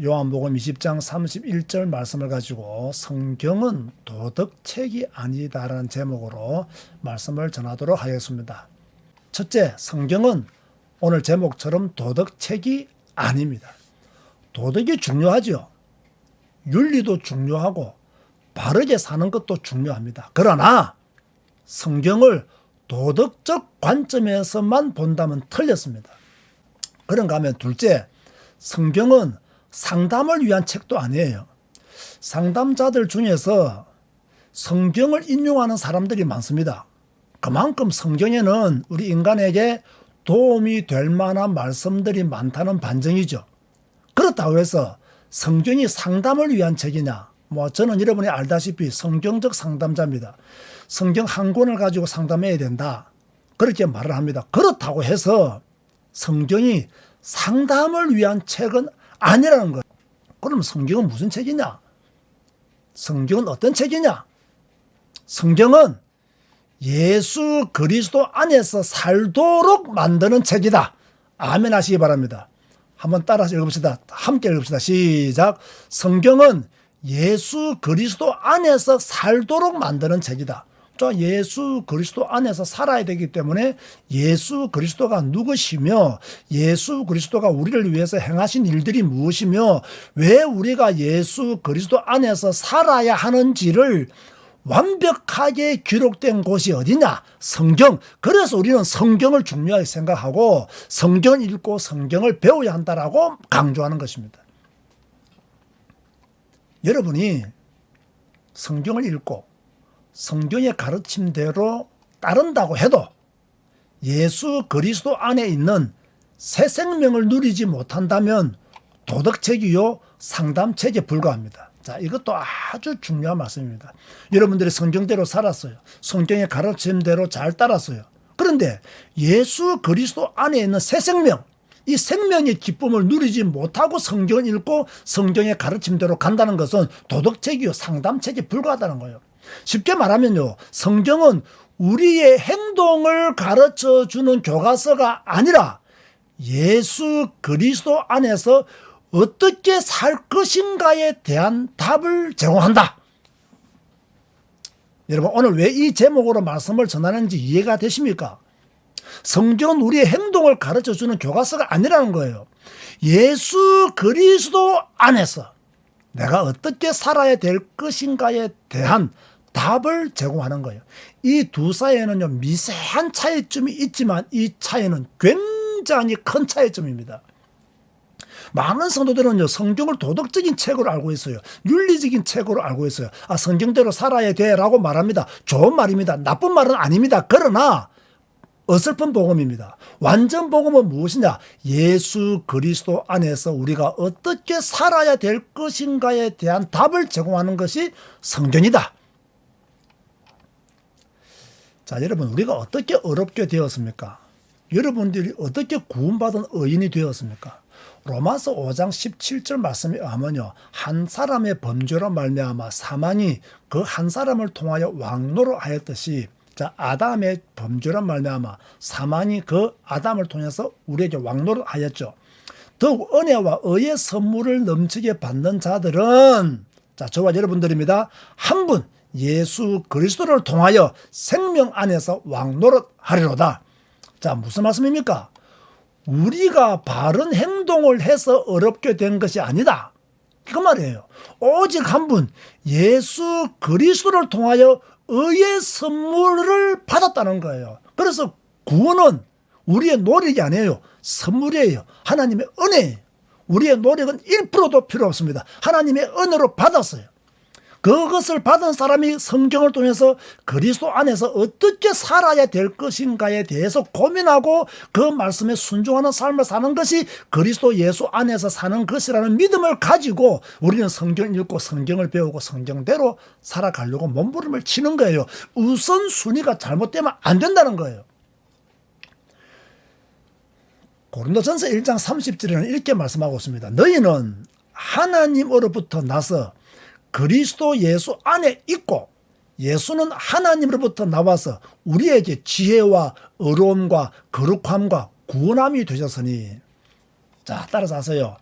요한복음 20장 31절 말씀을 가지고 성경은 도덕책이 아니다라는 제목으로 말씀을 전하도록 하겠습니다. 첫째, 성경은 오늘 제목처럼 도덕책이 아닙니다. 도덕이 중요하죠. 윤리도 중요하고 바르게 사는 것도 중요합니다. 그러나 성경을 도덕적 관점에서만 본다면 틀렸습니다. 그런가 하면 둘째, 성경은 상담을 위한 책도 아니에요. 상담자들 중에서 성경을 인용하는 사람들이 많습니다. 그만큼 성경에는 우리 인간에게 도움이 될 만한 말씀들이 많다는 반증이죠. 그렇다고 해서 성경이 상담을 위한 책이냐? 저는 여러분이 알다시피 성경적 상담자입니다. 성경 한 권을 가지고 상담해야 된다, 그렇게 말을 합니다. 그렇다고 해서 성경이 상담을 위한 책은 아니라는 거예요. 그럼 성경은 무슨 책이냐? 성경은 어떤 책이냐? 성경은 예수 그리스도 안에서 살도록 만드는 책이다. 아멘 하시기 바랍니다. 한번 따라서 읽읍시다. 함께 읽읍시다. 시작. 성경은 예수 그리스도 안에서 살도록 만드는 책이다. 예수 그리스도 안에서 살아야 되기 때문에 예수 그리스도가 누구시며 예수 그리스도가 우리를 위해서 행하신 일들이 무엇이며 왜 우리가 예수 그리스도 안에서 살아야 하는지를 완벽하게 기록된 곳이 어디냐? 성경. 그래서 우리는 성경을 중요하게 생각하고 성경을 읽고 성경을 배워야 한다라고 강조하는 것입니다. 여러분이 성경을 읽고 성경의 가르침대로 따른다고 해도 예수 그리스도 안에 있는 새 생명을 누리지 못한다면 도덕책이요 상담책에 불과합니다. 자, 이것도 아주 중요한 말씀입니다. 여러분들이 성경대로 살았어요. 성경의 가르침대로 잘 따랐어요. 그런데 예수 그리스도 안에 있는 새 생명, 이 생명의 기쁨을 누리지 못하고 성경을 읽고 성경의 가르침대로 간다는 것은 도덕책이요 상담책에 불과하다는 거예요. 쉽게 말하면요, 성경은 우리의 행동을 가르쳐주는 교과서가 아니라 예수 그리스도 안에서 어떻게 살 것인가에 대한 답을 제공한다. 여러분, 오늘 왜 이 제목으로 말씀을 전하는지 이해가 되십니까? 성경은 우리의 행동을 가르쳐주는 교과서가 아니라는 거예요. 예수 그리스도 안에서 내가 어떻게 살아야 될 것인가에 대한 답을 제공하는 거예요. 이 두 사이에는요, 미세한 차이점이 있지만 이 차이는 굉장히 큰 차이점입니다. 많은 성도들은요, 성경을 도덕적인 책으로 알고 있어요. 윤리적인 책으로 알고 있어요. 성경대로 살아야 돼 라고 말합니다. 좋은 말입니다. 나쁜 말은 아닙니다. 그러나 어설픈 복음입니다. 완전 복음은 무엇이냐? 예수 그리스도 안에서 우리가 어떻게 살아야 될 것인가에 대한 답을 제공하는 것이 성경이다. 자, 여러분, 우리가 어떻게 어렵게 되었습니까? 여러분들이 어떻게 구원받은 의인이 되었습니까? 로마서 5장 17절 말씀에 의하면요, 한 사람의 범죄로 말미암아 사망이 그 한 사람을 통하여 왕노로 하였듯이, 자, 아담의 범죄로 말미암아 사망이 그 아담을 통해서 우리에게 왕노로 하였죠. 더욱 은혜와 의의 선물을 넘치게 받는 자들은, 자, 저와 여러분들입니다. 한 분 예수 그리스도를 통하여 생명 안에서 왕노릇 하리로다. 자, 무슨 말씀입니까? 우리가 바른 행동을 해서 어렵게 된 것이 아니다, 그 말이에요. 오직 한 분 예수 그리스도를 통하여 의의 선물을 받았다는 거예요. 그래서 구원은 우리의 노력이 아니에요. 선물이에요. 하나님의 은혜예요. 우리의 노력은 1%도 필요 없습니다. 하나님의 은혜로 받았어요. 그것을 받은 사람이 성경을 통해서 그리스도 안에서 어떻게 살아야 될 것인가에 대해서 고민하고 그 말씀에 순종하는 삶을 사는 것이 그리스도 예수 안에서 사는 것이라는 믿음을 가지고 우리는 성경을 읽고 성경을 배우고 성경대로 살아가려고 몸부림을 치는 거예요. 우선순위가 잘못되면 안 된다는 거예요. 고린도전서 1장 30절에는 이렇게 말씀하고 있습니다. 너희는 하나님으로부터 나서 그리스도 예수 안에 있고 예수는 하나님으로부터 나와서 우리에게 지혜와 의로움과 거룩함과 구원함이 되셨으니, 자, 따라서 하세요.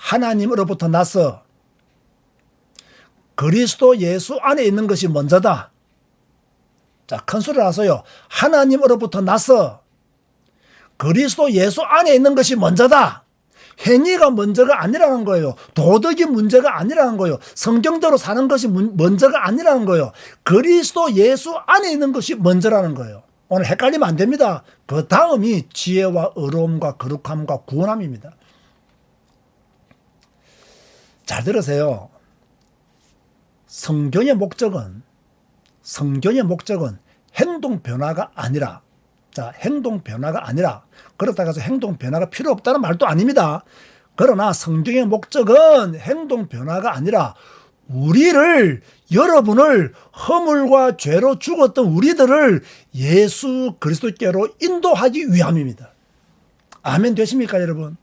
하나님으로부터 나서 그리스도 예수 안에 있는 것이 먼저다. 자, 큰 소리 나서요. 하나님으로부터 나서 그리스도 예수 안에 있는 것이 먼저다. 행위가 먼저가 아니라는 거예요. 도덕이 문제가 아니라는 거예요. 성경대로 사는 것이 먼저가 아니라는 거예요. 그리스도 예수 안에 있는 것이 먼저라는 거예요. 오늘 헷갈리면 안 됩니다. 그 다음이 지혜와 의로움과 거룩함과 구원함입니다. 잘 들으세요. 성경의 목적은 행동 변화가 아니라, 자, 행동 변화가 아니라, 그렇다고 해서 행동 변화가 필요 없다는 말도 아닙니다. 그러나 성경의 목적은 행동 변화가 아니라 여러분을 허물과 죄로 죽었던 우리들을 예수 그리스도께로 인도하기 위함입니다. 아멘 되십니까, 여러분?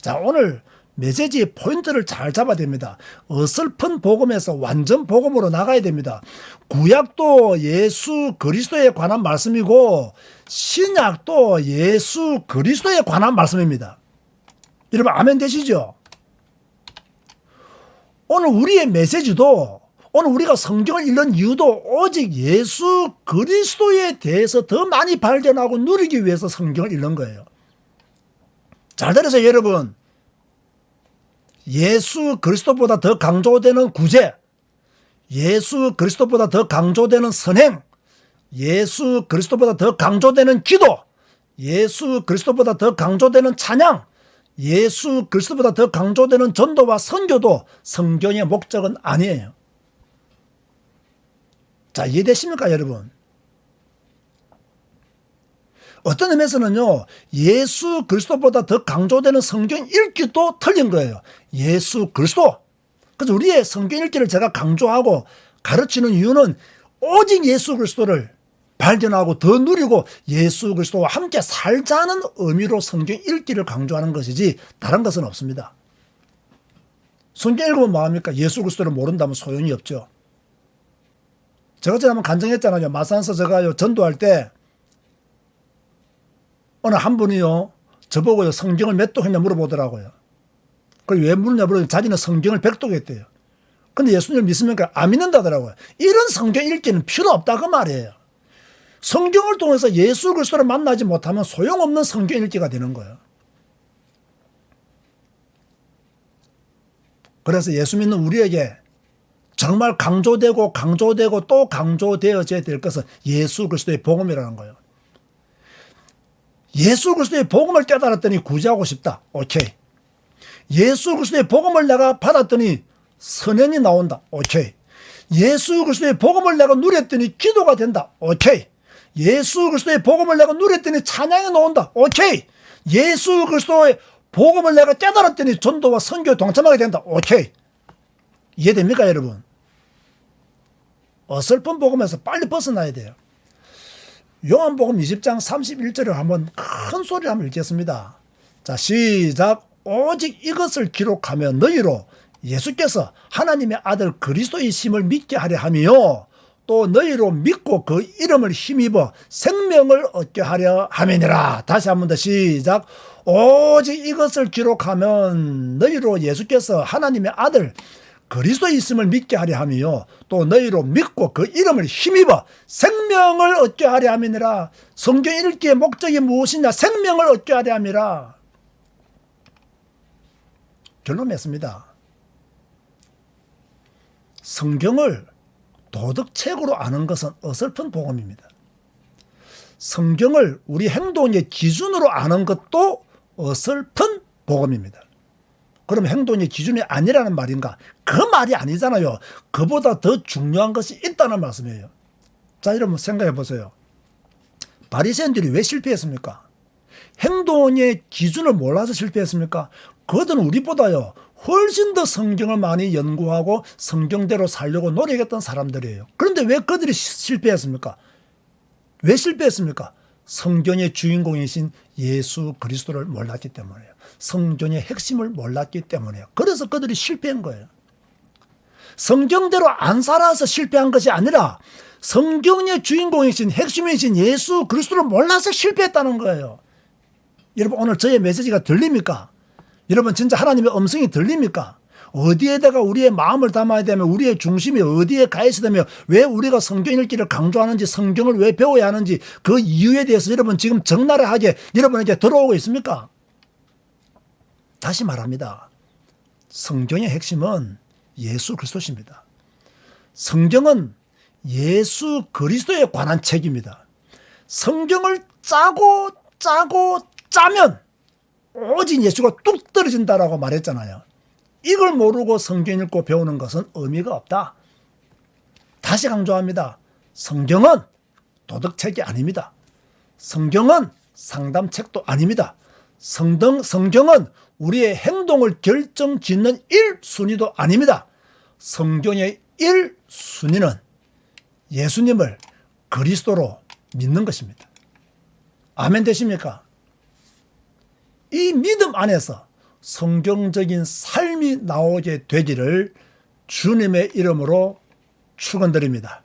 자, 오늘 메시지의 포인트를 잘 잡아야 됩니다. 어설픈 복음에서 완전 복음으로 나가야 됩니다. 구약도 예수 그리스도에 관한 말씀이고 신약도 예수 그리스도에 관한 말씀입니다. 여러분 아멘 되시죠? 오늘 우리의 메시지도, 오늘 우리가 성경을 읽는 이유도 오직 예수 그리스도에 대해서 더 많이 발견하고 누리기 위해서 성경을 읽는 거예요. 잘 들으세요, 여러분. 예수 그리스도보다 더 강조되는 구제, 예수 그리스도보다 더 강조되는 선행, 예수 그리스도보다 더 강조되는 기도, 예수 그리스도보다 더 강조되는 찬양, 예수 그리스도보다 더 강조되는 전도와 선교도 성경의 목적은 아니에요. 자, 이해되십니까, 여러분? 어떤 의미에서는요, 예수 그리스도보다 더 강조되는 성경 읽기도 틀린 거예요. 예수 그리스도. 그래서 우리의 성경 읽기를 제가 강조하고 가르치는 이유는 오직 예수 그리스도를 발견하고 더 누리고 예수 그리스도와 함께 살자는 의미로 성경 읽기를 강조하는 것이지 다른 것은 없습니다. 성경 읽으면 뭐합니까? 예수 그리스도를 모른다면 소용이 없죠. 제가 지난번 간증했잖아요. 마산에서 제가 전도할 때 어느 한 분이요, 저보고요, 성경을 몇 독 했냐 물어보더라고요. 그걸 왜 묻냐 물어보니 자기는 성경을 100독 했대요. 근데 예수님을 믿습니까? 안 믿는다더라고요. 이런 성경 읽기는 필요 없다 그 말이에요. 성경을 통해서 예수 그리스도를 만나지 못하면 소용없는 성경 읽기가 되는 거예요. 그래서 예수 믿는 우리에게 정말 강조되고 또 강조되어져야 될 것은 예수 그리스도의 복음이라는 거예요. 예수 그리스도의 복음을 깨달았더니 구제하고 싶다. 오케이. 예수 그리스도의 복음을 내가 받았더니 선행이 나온다. 오케이. 예수 그리스도의 복음을 내가 누렸더니 기도가 된다. 오케이. 예수 그리스도의 복음을 내가 누렸더니 찬양이 나온다. 오케이. 예수 그리스도의 복음을 내가 깨달았더니 전도와 선교에 동참하게 된다. 오케이. 이해됩니까, 여러분? 어설픈 복음에서 빨리 벗어나야 돼요. 요한복음 20장 31절을 한번 큰 소리로 한번 읽겠습니다. 자, 시작. 오직 이것을 기록하며 너희로 예수께서 하나님의 아들 그리스도이심을 믿게 하려 하며 또 너희로 믿고 그 이름을 힘입어 생명을 얻게 하려 함이니라. 다시 한 번 더 시작. 오직 이것을 기록하면 너희로 예수께서 하나님의 아들 그리스도의 있음을 믿게 하려 함이요 또 너희로 믿고 그 이름을 힘입어 생명을 얻게 하려 함이니라. 성경 읽기의 목적이 무엇이냐? 생명을 얻게 하려 함이라. 결론 냈습니다. 성경을 도덕책으로 아는 것은 어설픈 복음입니다. 성경을 우리 행동의 기준으로 아는 것도 어설픈 복음입니다. 그럼 행동의 기준이 아니라는 말인가? 그 말이 아니잖아요. 그보다 더 중요한 것이 있다는 말씀이에요. 자, 여러분 생각해 보세요. 바리새인들이 왜 실패했습니까? 행동의 기준을 몰라서 실패했습니까? 그들은 우리보다요 훨씬 더 성경을 많이 연구하고 성경대로 살려고 노력했던 사람들이에요. 그런데 왜 그들이 실패했습니까? 왜 실패했습니까? 성경의 주인공이신 예수 그리스도를 몰랐기 때문이에요. 성경의 핵심을 몰랐기 때문이에요. 그래서 그들이 실패한 거예요. 성경대로 안 살아서 실패한 것이 아니라 성경의 주인공이신 핵심이신 예수 그리스도를 몰라서 실패했다는 거예요. 여러분 오늘 저의 메시지가 들립니까? 여러분 진짜 하나님의 음성이 들립니까? 어디에다가 우리의 마음을 담아야 되면 우리의 중심이 어디에 가 있어야 되며 왜 우리가 성경 읽기를 강조하는지 성경을 왜 배워야 하는지 그 이유에 대해서 여러분 지금 적나라하게 여러분에게 들어오고 있습니까? 다시 말합니다. 성경의 핵심은 예수 그리스도십니다. 성경은 예수 그리스도에 관한 책입니다. 성경을 짜고 짜면 오직 예수가 뚝 떨어진다라고 말했잖아요. 이걸 모르고 성경 읽고 배우는 것은 의미가 없다. 다시 강조합니다. 성경은 도덕책이 아닙니다. 성경은 상담책도 아닙니다. 성경은 우리의 행동을 결정짓는 1순위도 아닙니다. 성경의 1순위는 예수님을 그리스도로 믿는 것입니다. 아멘 되십니까? 이 믿음 안에서 성경적인 삶이 나오게 되기를 주님의 이름으로 축원드립니다.